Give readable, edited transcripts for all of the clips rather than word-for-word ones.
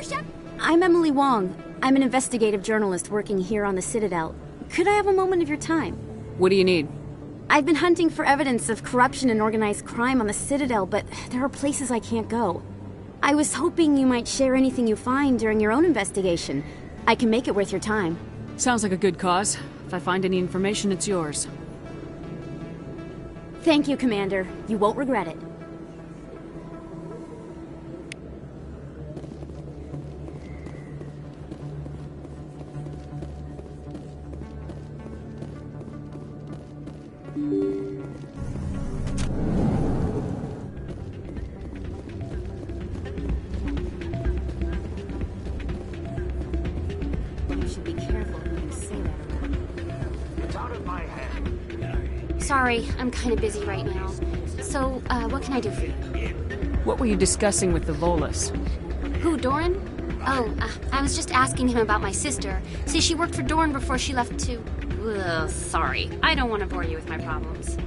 Shep? I'm Emily Wong. I'm an investigative journalist working here on the Citadel. Could I have a moment of your time? What do you need? I've been hunting for evidence of corruption and organized crime on the Citadel, but there are places I can't go. I was hoping you might share anything you find during your own investigation. I can make it worth your time. Sounds like a good cause. If I find any information, it's yours. Thank you, Commander. You won't regret it. You should be careful when you say that. It's out of my hand. Sorry, I'm kind of busy right now. So, what can I do for you? What were you discussing with the Volus? Who, Doran? Oh, I was just asking him about my sister. See, she worked for Doran before she left to... Ugh, sorry. I don't want to bore you with my problems.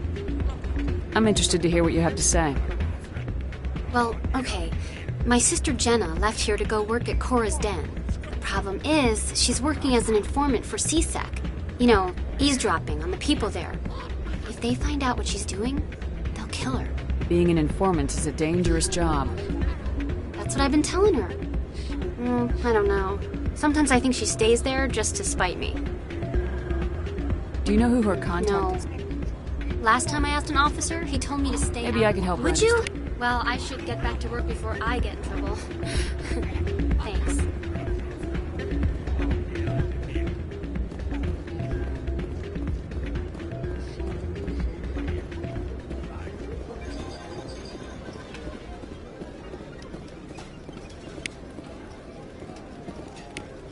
I'm interested to hear what you have to say. Well, okay. My sister Jenna left here to go work at Cora's Den. The problem is, she's working as an informant for CSEC. You know, eavesdropping on the people there. If they find out what she's doing, they'll kill her. Being an informant is a dangerous job. That's what I've been telling her. I don't know. Sometimes I think she stays there just to spite me. Do you know who her contact is? Last time I asked an officer, he told me to stay Maybe out. I can help her Would you? understand. Well, I should get back to work before I get in trouble. Thanks.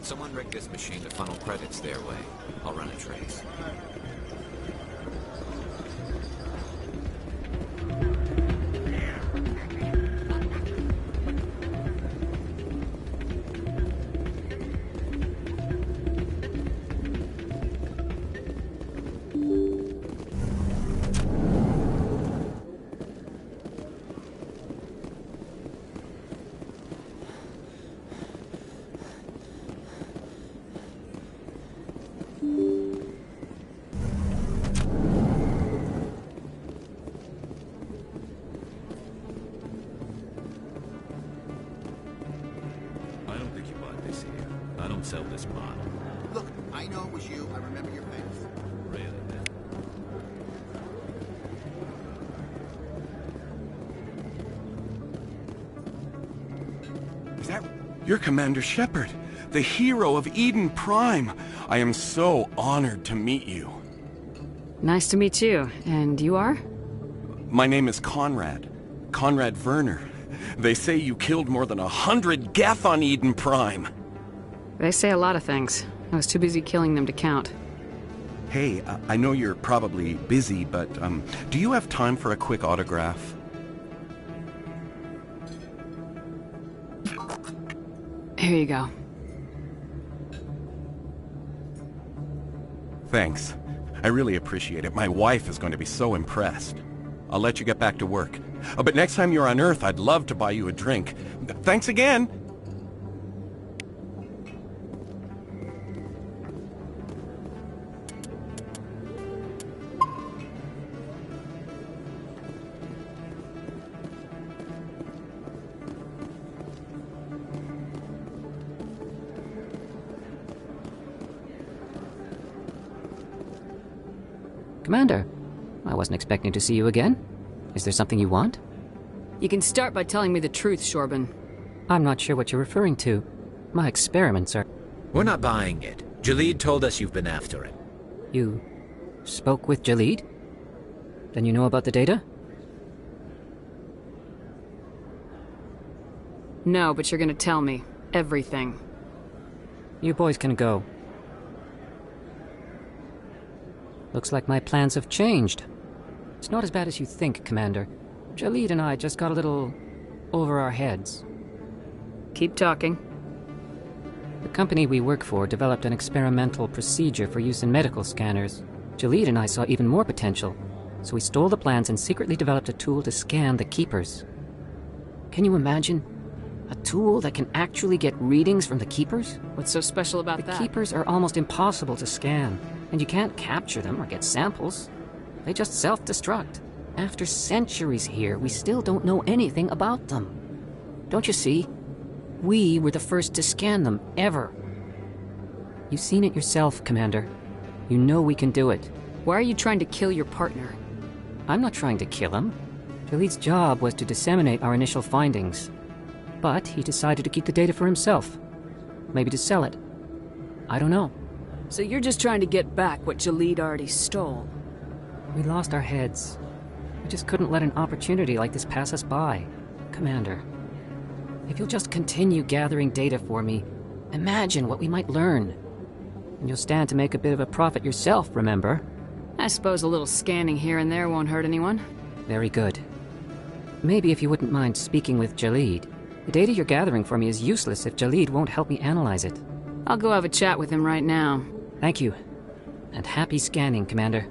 Someone rigged this machine to funnel credits their way. I'll run a trace. I don't sell this pot. Look, I know it was you. I remember your face. Really, man? Is that... You're Commander Shepard, the hero of Eden Prime. I am so honored to meet you. Nice to meet you. And you are? My name is Conrad. Conrad Werner. They say you killed more than 100 Geth on Eden Prime. They say a lot of things. I was too busy killing them to count. Hey, I know you're probably busy, but do you have time for a quick autograph? Here you go. Thanks. I really appreciate it. My wife is going to be so impressed. I'll let you get back to work. But next time you're on Earth, I'd love to buy you a drink. Thanks again! Commander, I wasn't expecting to see you again. Is there something you want? You can start by telling me the truth, Shorban. I'm not sure what you're referring to. My experiments are... We're not buying it. Jaleed told us you've been after it. You spoke with Jaleed? Then you know about the data? No, but you're gonna tell me. Everything. You boys can go. Looks like my plans have changed. It's not as bad as you think, Commander. Jaleed and I just got a little over our heads. Keep talking. The company we work for developed an experimental procedure for use in medical scanners. Jaleed and I saw even more potential, so we stole the plans and secretly developed a tool to scan the Keepers. Can you imagine? A tool that can actually get readings from the Keepers? What's so special about that? The Keepers are almost impossible to scan, and you can't capture them or get samples. They just self-destruct. After centuries here, we still don't know anything about them. Don't you see? We were the first to scan them, ever. You've seen it yourself, Commander. You know we can do it. Why are you trying to kill your partner? I'm not trying to kill him. Jaleed's job was to disseminate our initial findings. But he decided to keep the data for himself. Maybe to sell it. I don't know. So you're just trying to get back what Jaleed already stole? We lost our heads. We just couldn't let an opportunity like this pass us by. Commander, if you'll just continue gathering data for me, imagine what we might learn. And you'll stand to make a bit of a profit yourself, remember? I suppose a little scanning here and there won't hurt anyone. Very good. Maybe if you wouldn't mind speaking with Jaleed. The data you're gathering for me is useless if Jaleed won't help me analyze it. I'll go have a chat with him right now. Thank you. And happy scanning, Commander.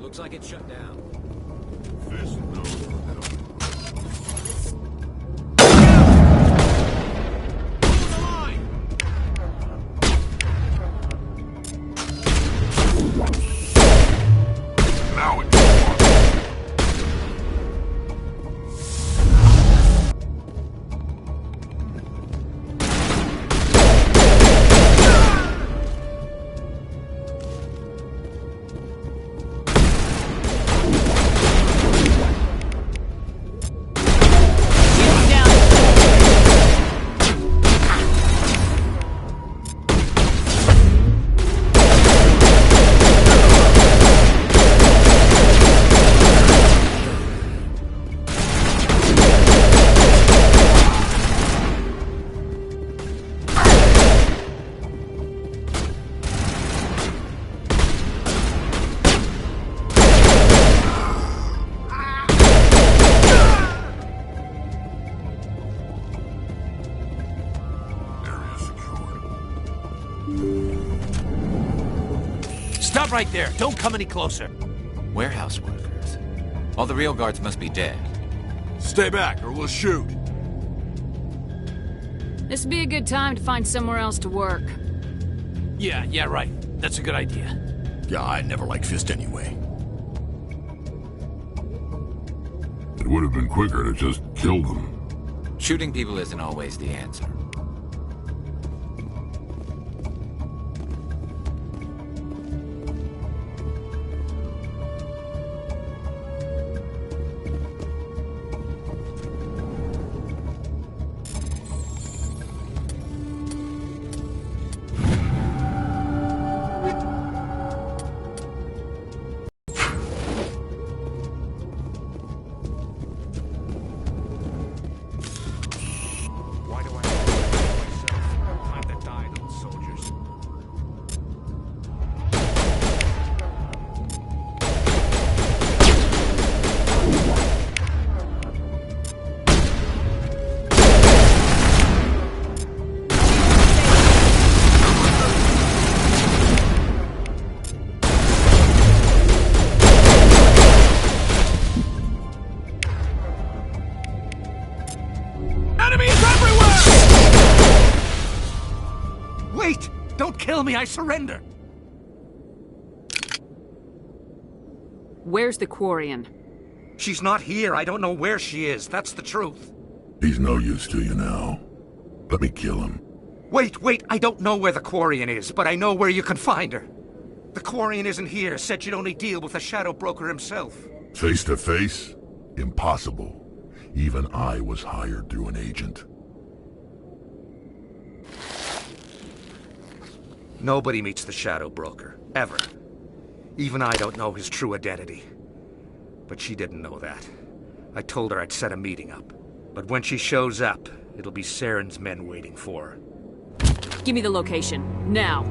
Looks like it's shut down. Stop right there! Don't come any closer! Warehouse workers. All the real guards must be dead. Stay back, or we'll shoot. This'd be a good time to find somewhere else to work. Yeah, right. That's a good idea. Yeah, I never liked Fist anyway. It would have been quicker to just kill them. Shooting people isn't always the answer. Wait! Don't kill me, I surrender! Where's the Quarian? She's not here. I don't know where she is. That's the truth. He's no use to you now. Let me kill him. Wait. I don't know where the Quarian is, but I know where you can find her. The Quarian isn't here. Said you'd only deal with the Shadow Broker himself. Face to face? Impossible. Even I was hired through an agent. Nobody meets the Shadow Broker. Ever. Even I don't know his true identity. But she didn't know that. I told her I'd set a meeting up. But when she shows up, it'll be Saren's men waiting for her. Give me the location. Now.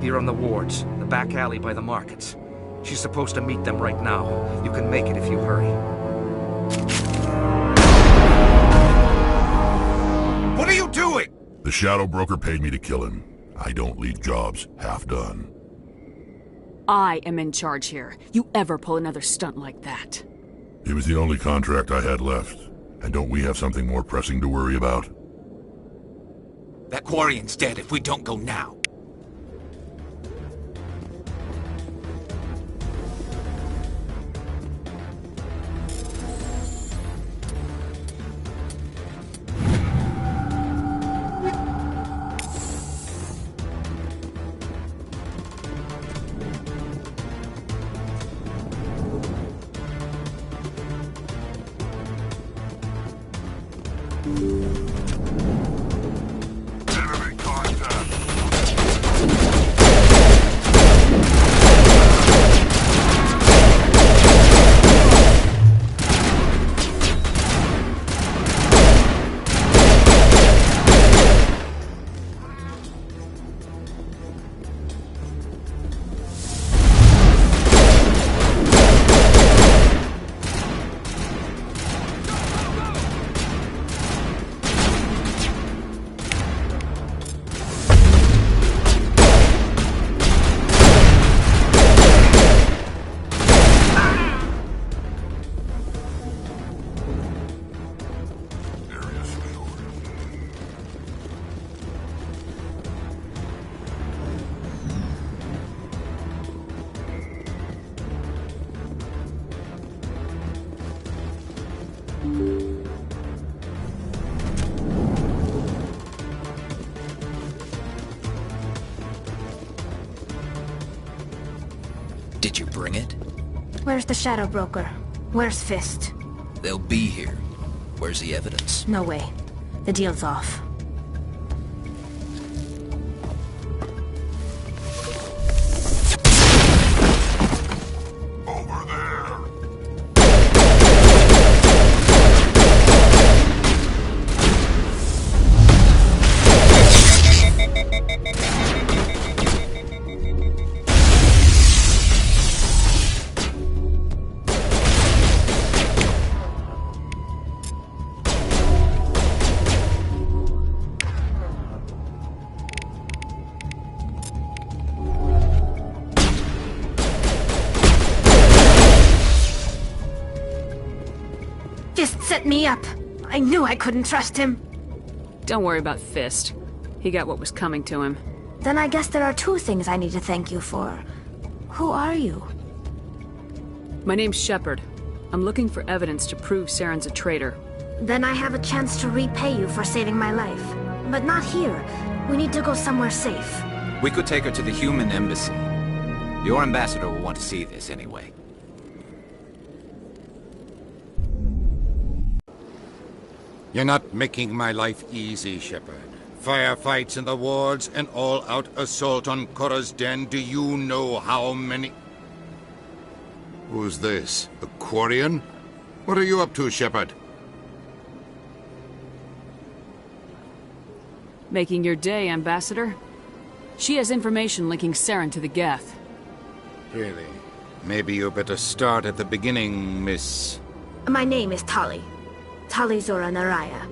Here on the wards, the back alley by the markets. She's supposed to meet them right now. You can make it if you hurry. What are you doing? The Shadow Broker paid me to kill him. I don't leave jobs half done. I am in charge here. You ever pull another stunt like that? It was the only contract I had left. And don't we have something more pressing to worry about? That Quarian's dead if we don't go now. Did you bring it? Where's the Shadow Broker? Where's Fist? They'll be here. Where's the evidence? No way. The deal's off. Over there! Fist set me up. I knew I couldn't trust him. Don't worry about Fist. He got what was coming to him. Then I guess there are two things I need to thank you for. Who are you? My name's Shepard. I'm looking for evidence to prove Saren's a traitor. Then I have a chance to repay you for saving my life. But not here. We need to go somewhere safe. We could take her to the human embassy. Your ambassador will want to see this anyway. You're not making my life easy, Shepard. Firefights in the wards, an all-out assault on Korra's Den. Do you know how many... Who's this? The Quarian? What are you up to, Shepard? Making your day, Ambassador. She has information linking Saren to the Geth. Really? Maybe you better start at the beginning, Miss... My name is Tali. Tali Zora Naraya.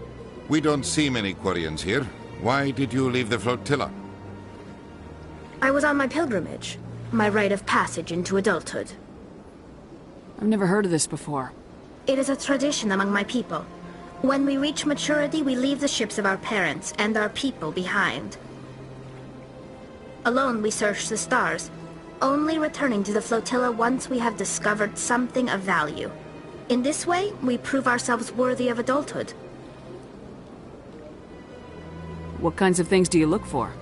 We don't see many Quarians here. Why did you leave the flotilla? I was on my pilgrimage. My rite of passage into adulthood. I've never heard of this before. It is a tradition among my people. When we reach maturity, we leave the ships of our parents and our people behind. Alone, we search the stars. only returning to the flotilla once we have discovered something of value. In this way, we prove ourselves worthy of adulthood. What kinds of things do you look for?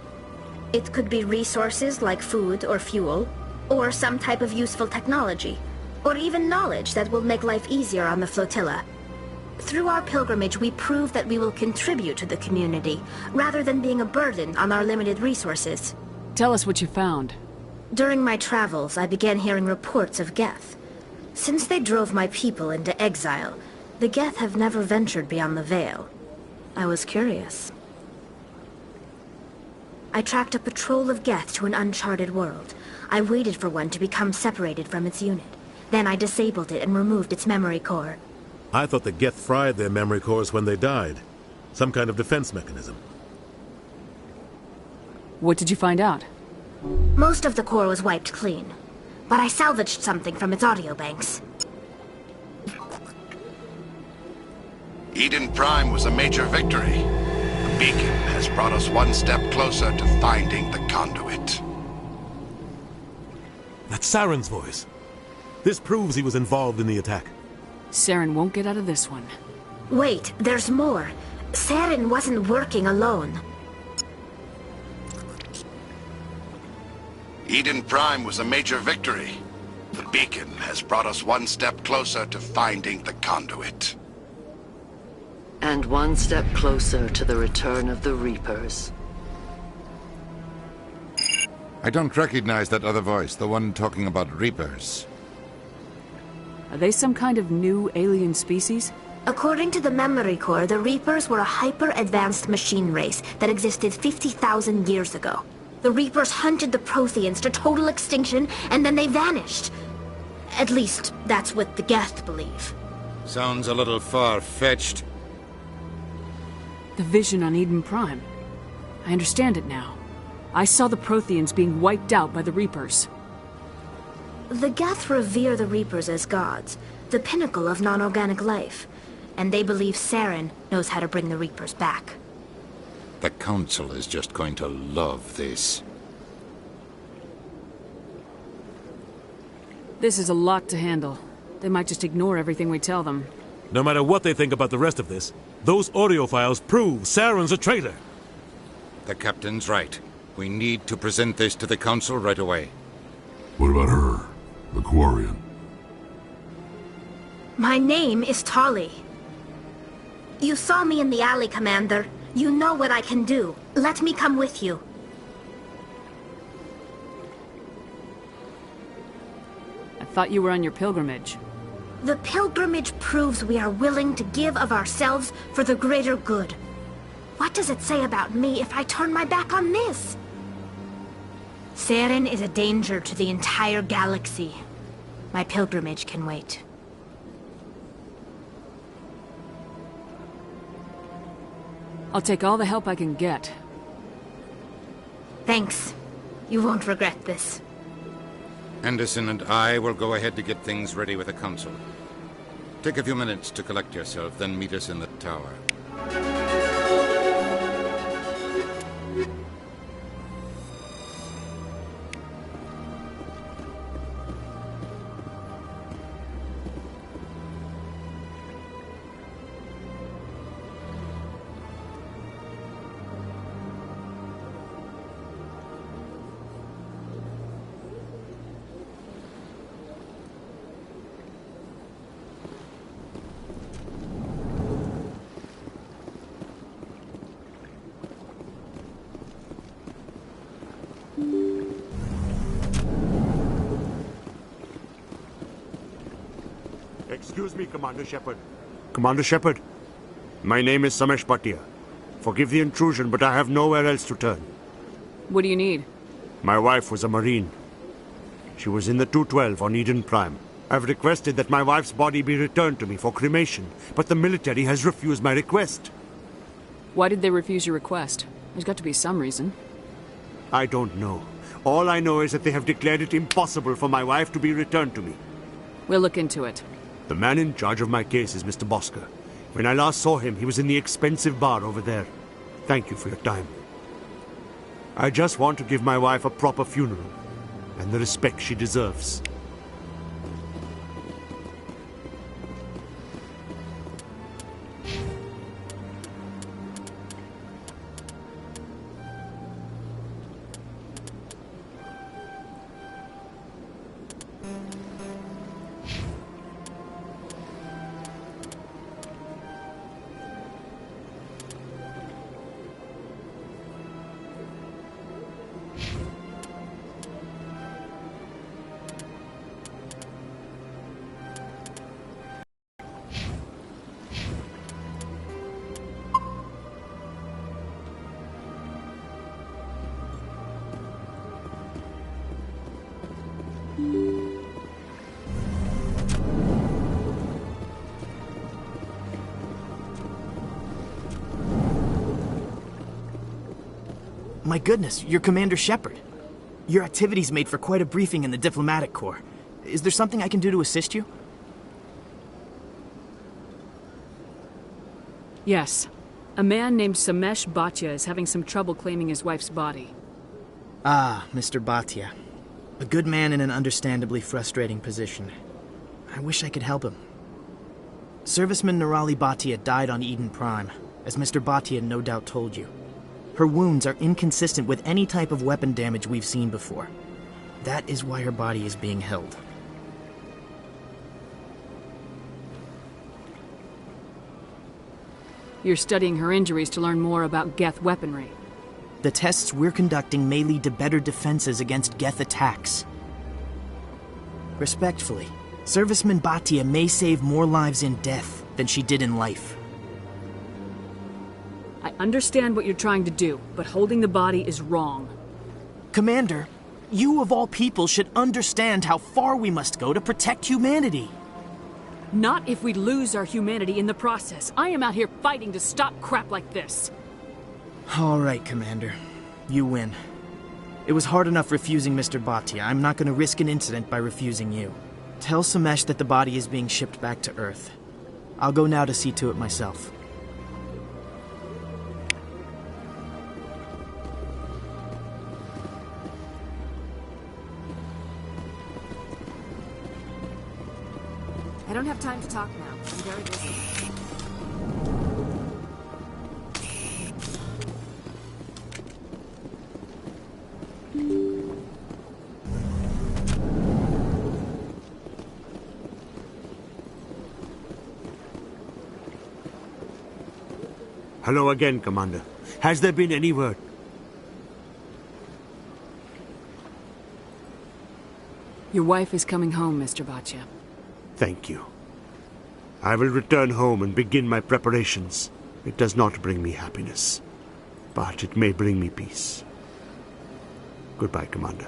It could be resources like food or fuel, or some type of useful technology, or even knowledge that will make life easier on the flotilla. Through our pilgrimage, we prove that we will contribute to the community, rather than being a burden on our limited resources. Tell us what you found. During my travels, I began hearing reports of Geth. Since they drove my people into exile, the Geth have never ventured beyond the Veil. I was curious. I tracked a patrol of Geth to an uncharted world. I waited for one to become separated from its unit. Then I disabled it and removed its memory core. I thought the Geth fried their memory cores when they died. Some kind of defense mechanism. What did you find out? Most of the core was wiped clean, but I salvaged something from its audio banks. Eden Prime was a major victory. The beacon has brought us one step closer to finding the conduit. That's Saren's voice. This proves he was involved in the attack. Saren won't get out of this one. Wait, there's more. Saren wasn't working alone. Eden Prime was a major victory. The beacon has brought us one step closer to finding the conduit. And one step closer to the return of the Reapers. I don't recognize that other voice, the one talking about Reapers. Are they some kind of new alien species? According to the memory core, the Reapers were a hyper-advanced machine race that existed 50,000 years ago. The Reapers hunted the Protheans to total extinction, and then they vanished. At least, that's what the Geth believe. Sounds a little far-fetched. The vision on Eden Prime. I understand it now. I saw the Protheans being wiped out by the Reapers. The Geth revere the Reapers as gods, the pinnacle of non-organic life, and they believe Saren knows how to bring the Reapers back. The Council is just going to love this. This is a lot to handle. They might just ignore everything we tell them. No matter what they think about the rest of this, those audio files prove Saren's a traitor. The Captain's right. We need to present this to the Council right away. What about her? The Quarian? My name is Tali. You saw me in the alley, Commander. You know what I can do. Let me come with you. I thought you were on your pilgrimage. The pilgrimage proves we are willing to give of ourselves for the greater good. What does it say about me if I turn my back on this? Saren is a danger to the entire galaxy. My pilgrimage can wait. I'll take all the help I can get. Thanks. You won't regret this. Anderson and I will go ahead to get things ready with the Council. Take a few minutes to collect yourself, then meet us in the tower. Excuse me, Commander Shepard. Commander Shepard, my name is Samesh Bhatia. Forgive the intrusion, but I have nowhere else to turn. What do you need? My wife was a Marine. She was in the 212 on Eden Prime. I've requested that my wife's body be returned to me for cremation, but the military has refused my request. Why did they refuse your request? There's got to be some reason. I don't know. All I know is that they have declared it impossible for my wife to be returned to me. We'll look into it. The man in charge of my case is Mr. Bosker. When I last saw him, he was in the expensive bar over there. Thank you for your time. I just want to give my wife a proper funeral. and the respect she deserves. My goodness, you're Commander Shepard. Your activities made for quite a briefing in the Diplomatic Corps. Is there something I can do to assist you? Yes. A man named Samesh Bhatia is having some trouble claiming his wife's body. Ah, Mr. Bhatia. A good man in an understandably frustrating position. I wish I could help him. Serviceman Nirali Bhatia died on Eden Prime, as Mr. Bhatia no doubt told you. Her wounds are inconsistent with any type of weapon damage we've seen before. That is why her body is being held. You're studying her injuries to learn more about Geth weaponry. The tests we're conducting may lead to better defenses against Geth attacks. Respectfully, Serviceman Bhatia may save more lives in death than she did in life. I understand what you're trying to do, but holding the body is wrong. Commander, you of all people should understand how far we must go to protect humanity. Not if we lose our humanity in the process. I am out here fighting to stop crap like this. All right, Commander. You win. It was hard enough refusing Mr. Bhatia. I'm not going to risk an incident by refusing you. Tell Samesh that the body is being shipped back to Earth. I'll go now to see to it myself. I don't have time to talk now. I'm very busy. Hello again, Commander. Has there been any word? Your wife is coming home, Mr. Bhatia. Thank you. I will return home and begin my preparations. It does not bring me happiness, but it may bring me peace. Goodbye, Commander.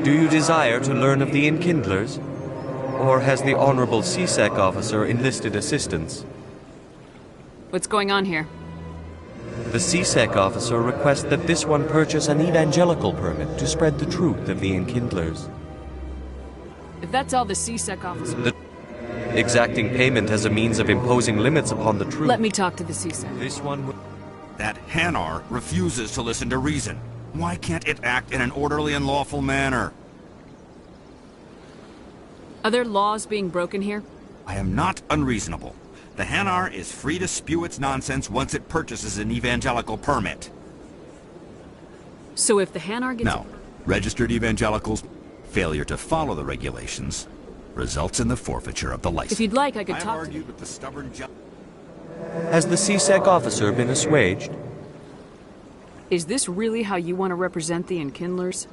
Do you desire to learn of the Enkindlers? Or has the Honorable CSEC officer enlisted assistance? What's going on here? The CSEC officer requests that this one purchase an evangelical permit to spread the truth of the Enkindlers. If that's all the CSEC officer... Exacting payment as a means of imposing limits upon the truth. Let me talk to the CSEC. This one would... That Hanar refuses to listen to reason. Why can't it act in an orderly and lawful manner? Are there laws being broken here? I am not unreasonable. The Hanar is free to spew its nonsense once it purchases an evangelical permit. So if the Hanar gets... No. Registered evangelicals' failure to follow the regulations results in the forfeiture of the license. If you'd like, I could I've talk to argued with the stubborn Has the CSEC officer been assuaged? Is this really how you want to represent the Enkindlers?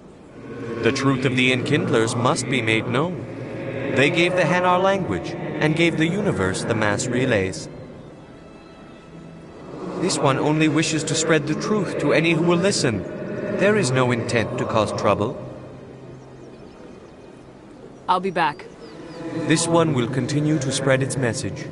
The truth of the Enkindlers must be made known. They gave the Hanar language, and gave the universe the mass relays. This one only wishes to spread the truth to any who will listen. There is no intent to cause trouble. I'll be back. This one will continue to spread its message.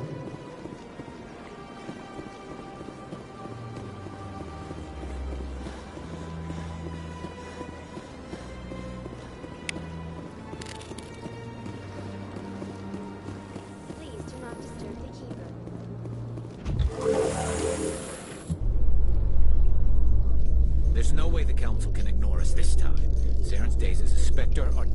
There's no way the Council can ignore us this time. Saren's days as a Spectre are...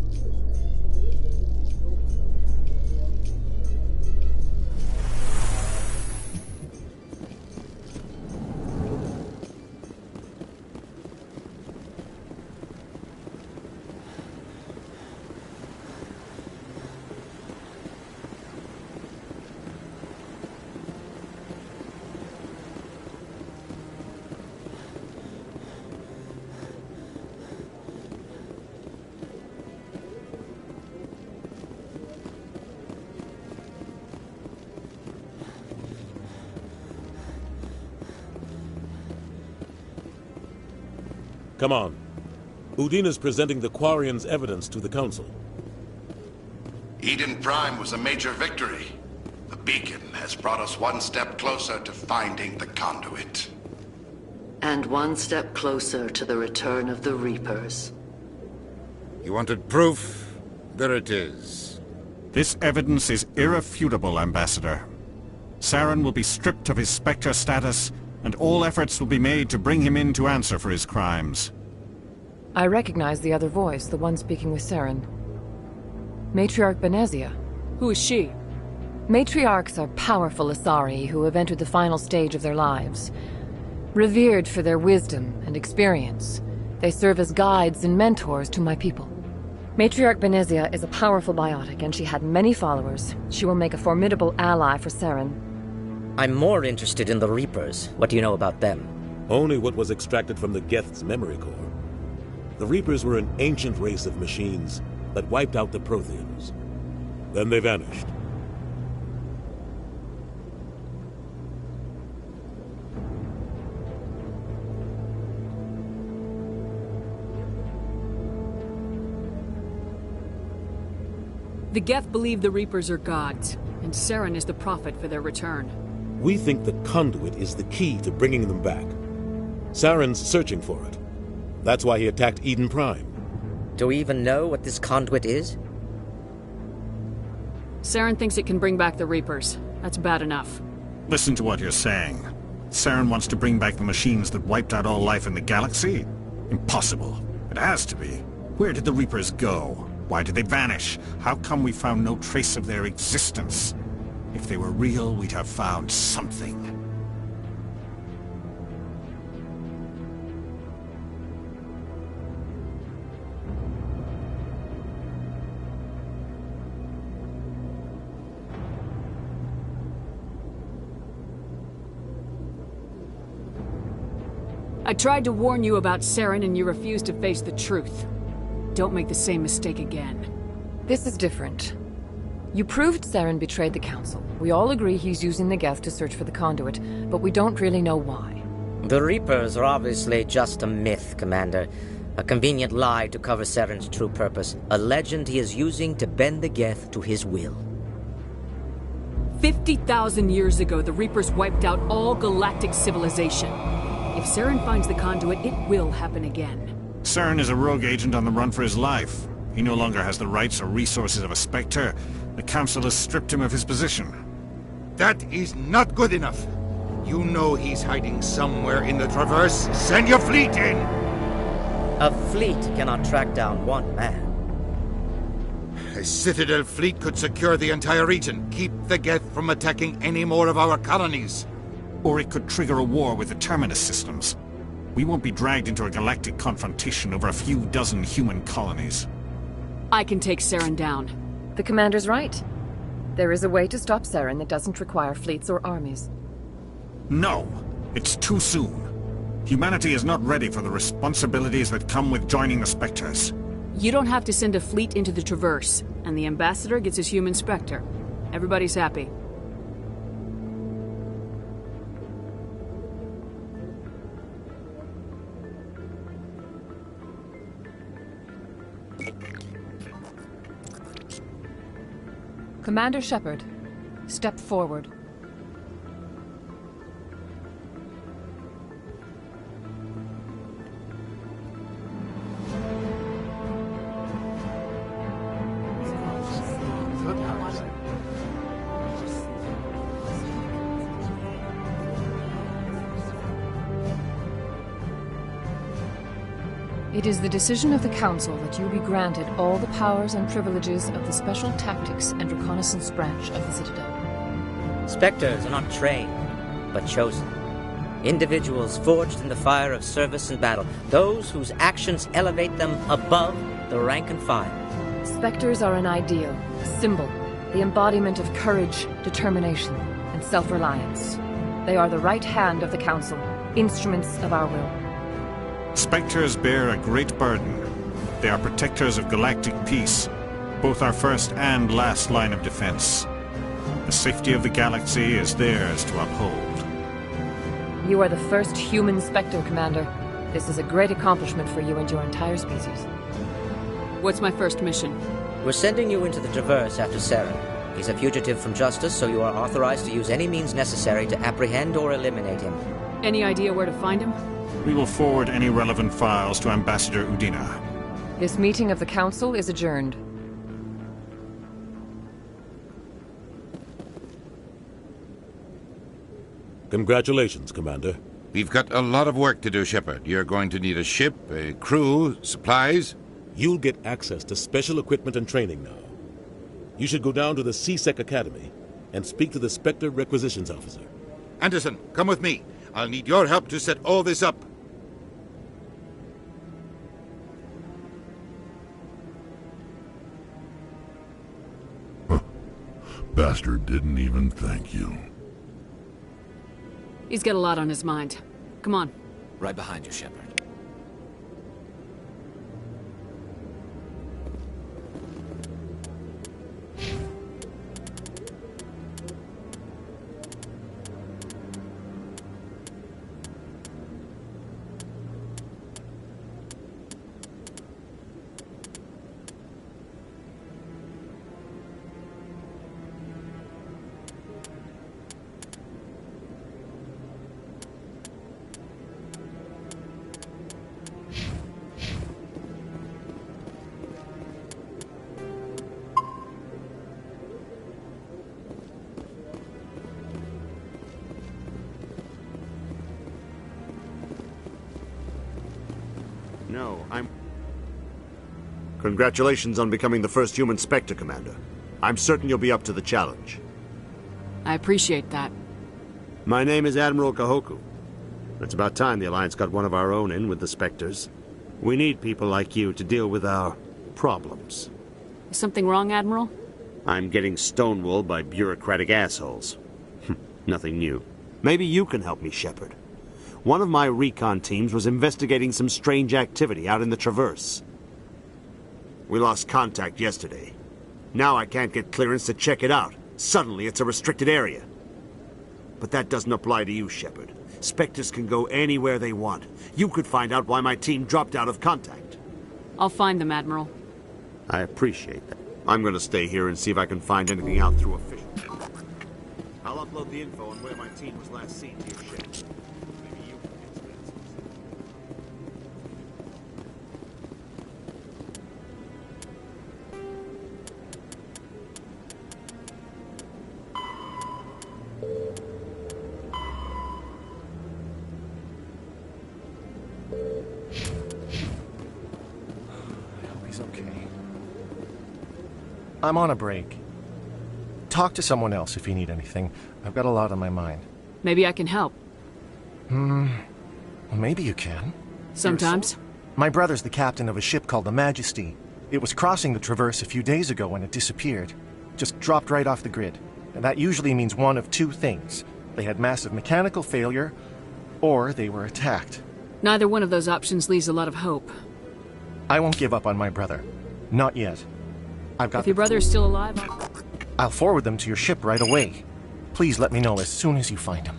Come on. Udina's presenting the Quarians' evidence to the Council. Eden Prime was a major victory. The beacon has brought us one step closer to finding the conduit. And one step closer to the return of the Reapers. You wanted proof? There it is. This evidence is irrefutable, Ambassador. Saren will be stripped of his Spectre status, and all efforts will be made to bring him in to answer for his crimes. I recognize the other voice, the one speaking with Saren. Matriarch Benezia. Who is she? Matriarchs are powerful Asari who have entered the final stage of their lives. Revered for their wisdom and experience, they serve as guides and mentors to my people. Matriarch Benezia is a powerful biotic, and she had many followers. She will make a formidable ally for Saren. I'm more interested in the Reapers. What do you know about them? Only what was extracted from the Geth's memory core. The Reapers were an ancient race of machines that wiped out the Protheans. Then they vanished. The Geth believe the Reapers are gods, and Saren is the prophet for their return. We think the conduit is the key to bringing them back. Saren's searching for it. That's why he attacked Eden Prime. Do we even know what this conduit is? Saren thinks it can bring back the Reapers. That's bad enough. Listen to what you're saying. Saren wants to bring back the machines that wiped out all life in the galaxy? Impossible. It has to be. Where did the Reapers go? Why did they vanish? How come we found no trace of their existence? If they were real, we'd have found something. I tried to warn you about Saren and you refused to face the truth. Don't make the same mistake again. This is different. You proved Saren betrayed the Council. We all agree he's using the Geth to search for the conduit, but we don't really know why. The Reapers are obviously just a myth, Commander. A convenient lie to cover Saren's true purpose. A legend he is using to bend the Geth to his will. 50,000 years ago, the Reapers wiped out all galactic civilization. If Saren finds the conduit, it will happen again. Saren is a rogue agent on the run for his life. He no longer has the rights or resources of a Spectre. The Council has stripped him of his position. That is not good enough. You know he's hiding somewhere in the Traverse. Send your fleet in! A fleet cannot track down one man. A Citadel fleet could secure the entire region, keep the Geth from attacking any more of our colonies. Or it could trigger a war with the Terminus systems. We won't be dragged into a galactic confrontation over a few dozen human colonies. I can take Saren down. The Commander's right. There is a way to stop Saren that doesn't require fleets or armies. No, it's too soon. Humanity is not ready for the responsibilities that come with joining the Spectres. You don't have to send a fleet into the Traverse, and the Ambassador gets his human Spectre. Everybody's happy. Commander Shepard, step forward. It is the decision of the Council that you be granted all the powers and privileges of the Special Tactics and Reconnaissance Branch of the Citadel. Spectres are not trained, but chosen. Individuals forged in the fire of service and battle, those whose actions elevate them above the rank and file. Spectres are an ideal, a symbol, the embodiment of courage, determination, and self-reliance. They are the right hand of the Council, instruments of our will. Spectres bear a great burden. They are protectors of galactic peace, both our first and last line of defense. The safety of the galaxy is theirs to uphold. You are the first human Spectre, Commander. This is a great accomplishment for you and your entire species. What's my first mission? We're sending you into the Traverse after Saren. He's a fugitive from justice, so you are authorized to use any means necessary to apprehend or eliminate him. Any idea where to find him? We will forward any relevant files to Ambassador Udina. This meeting of the Council is adjourned. Congratulations, Commander. We've got a lot of work to do, Shepard. You're going to need a ship, a crew, supplies. You'll get access to special equipment and training now. You should go down to the CSEC Academy and speak to the Spectre Requisitions Officer. Anderson, come with me. I'll need your help to set all this up. Bastard didn't even thank you. He's got a lot on his mind. Come on. Right behind you, Shepard. No, Congratulations on becoming the first human Spectre, Commander. I'm certain you'll be up to the challenge. I appreciate that. My name is Admiral Kahoku. It's about time the Alliance got one of our own in with the Spectres. We need people like you to deal with our problems. Is something wrong, Admiral? I'm getting stonewalled by bureaucratic assholes. Nothing new. Maybe you can help me, Shepard. One of my recon teams was investigating some strange activity out in the Traverse. We lost contact yesterday. Now I can't get clearance to check it out. Suddenly it's a restricted area. But that doesn't apply to you, Shepard. Spectres can go anywhere they want. You could find out why my team dropped out of contact. I'll find them, Admiral. I appreciate that. I'm going to stay here and see if I can find anything out through officials. I'll upload the info on where my team was last seen to your ship. Maybe you can get some answers. I'm on a break. Talk to someone else if you need anything. I've got a lot on my mind. Maybe I can help. Well, maybe you can. Sometimes. My brother's the captain of a ship called the Majesty. It was crossing the Traverse a few days ago when it disappeared. Just dropped right off the grid. And that usually means one of two things. They had massive mechanical failure, or they were attacked. Neither one of those options leaves a lot of hope. I won't give up on my brother. Not yet. I've got... If your brother is still alive... I'll forward them to your ship right away. Please let me know as soon as you find him.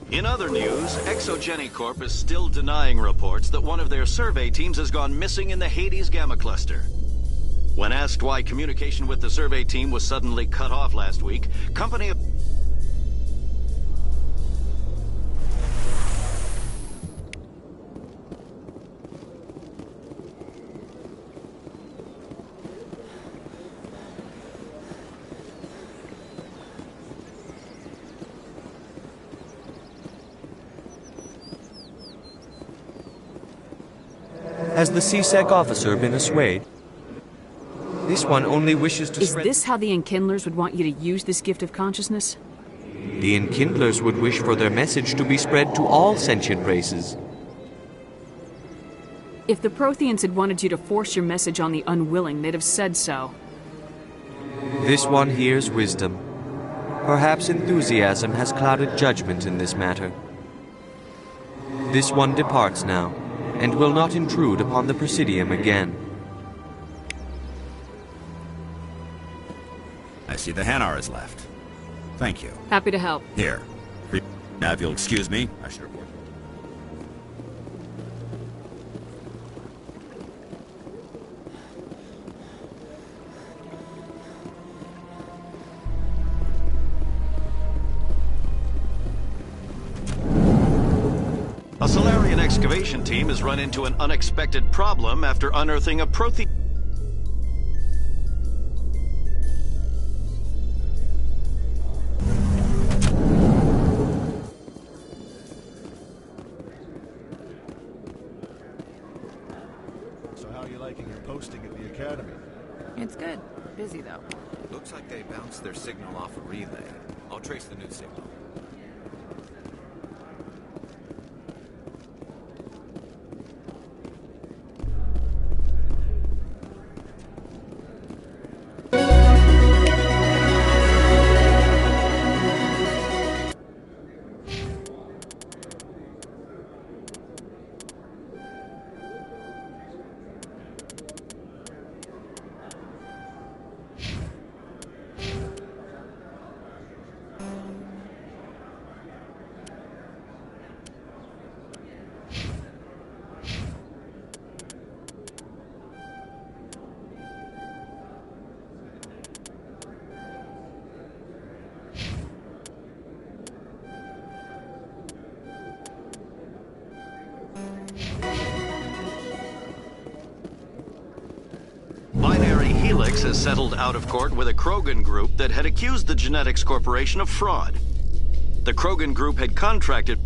In other news, Exogeny Corp is still denying reports that one of their survey teams has gone missing in the Hades Gamma Cluster. When asked why communication with the survey team was suddenly cut off last week, company... Has the C-Sec officer been assuaged? This one only wishes to Is this how the Enkindlers would want you to use this gift of consciousness? The Enkindlers would wish for their message to be spread to all sentient races. If the Protheans had wanted you to force your message on the unwilling, they'd have said so. This one hears wisdom. Perhaps enthusiasm has clouded judgment in this matter. This one departs now, and will not intrude upon the Presidium again. I see the Hanar is left. Thank you. Happy to help. Here. Now, if you'll excuse me, I should report. A Solarian excavation team has run into an unexpected problem after unearthing a Prothean... So how are you liking your posting at the Academy? It's good. Busy, though. Looks like they bounced their signal off a relay. I'll trace the new signal. Helix has settled out of court with a Krogan group that had accused the Genetics Corporation of fraud. The Krogan group had contracted